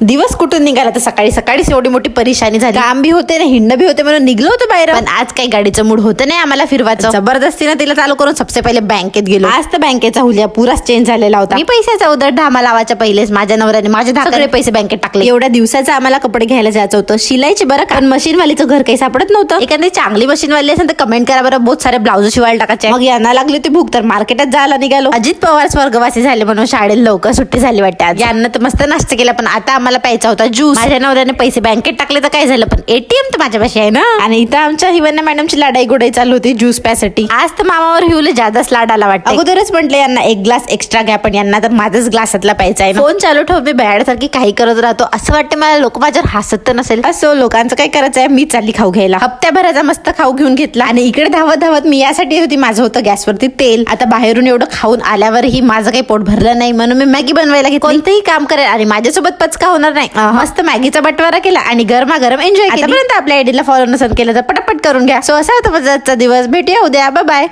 दिवस कुठून निघाला तर सकाळी सकाळीच एवढी मोठी परेशानी झाली. काम बी होते ना हिंड बी होते म्हणून निघलो होतो बाहेर. पण आज काही गाडीचं मूड होतं नाही आम्हाला फिरवायचं. जबरदस्तीनं तिला चालू करून सबसे पहिले बँकेत गेलो. आज तर बँकेचा हुलिया पुराच चेंज झालेला होता. मी पैशाचा उदरढामा लावायच्या पहिलेच माझ्या नवऱ्याने माझे सगळे पैसे बँकेत टाकले. एवढ्या दिवसाचं आम्हाला कपडे घ्यायला जायचं होतं. शिलाईचे बरं कारण मशीनवालीचं घर काही सापडत नव्हतं. एखादी चांगली मशीनवाली असेल तर कमेंट करा बरं. बहुत सारे ब्लाउज शिवायला टाकायचे. मग यांना लागली होती भूक तर मार्केटात जायला निघालो. अजित पवार स्वर्गवासी झाले म्हणून शाळेत लवकर सुट्टी झाली वाटते आज. यांना तर मस्त नाश्ता केला पण आता आम्हाला प्यायचा होता ज्यूस. माझ्या नवऱ्याने पैसे बँकेत टाकले तर काय झालं पण एटीएम तर माझ्यापाशी आहे ना. आणि इथं आमच्या हिवन्या मॅडमची लढाई गोडाई चालू होती ज्यूस प्यासाठी. आज तर मामावर हिवले जादाच लाड आला वाटतं. अगोदरच म्हटले यांना एक ग्लास एक्स्ट्रा घ्या पण यांना तर माझ्याच ग्लासातला प्यायचा आहे. फोन चालू ठेव मी बॅड सारखी काही करत राहतो. असं वाटतं मला लोक माझ्यावर हसत तर नसेल. असो लोकांचं काय करायचं आहे. मी चालली खाऊ घ्यायला. हप्त्याभराचा मस्त खाऊ घेऊन घेतला आणि इकडे धावत धावत मी यासाठी होती माझं होतं गॅसवरती तेल. आता बाहेरून एवढं खाऊन आल्यावरही माझं काही पोट भरलं नाही म्हणून मी मॅगी बनवायला घेतली. कोणतंही काम करेल आणि माझ्यासोबत पचका होणार नाही. मस्त मॅगीचा बटवारा केला आणि गरमागरम एन्जॉय केला. आतापर्यंत आपल्या आयडीला फॉलो नसेल केलं तर पटापट करून घ्या. सो असा होता माझा आजचा दिवस. भेटूया उद्या. Bye bye.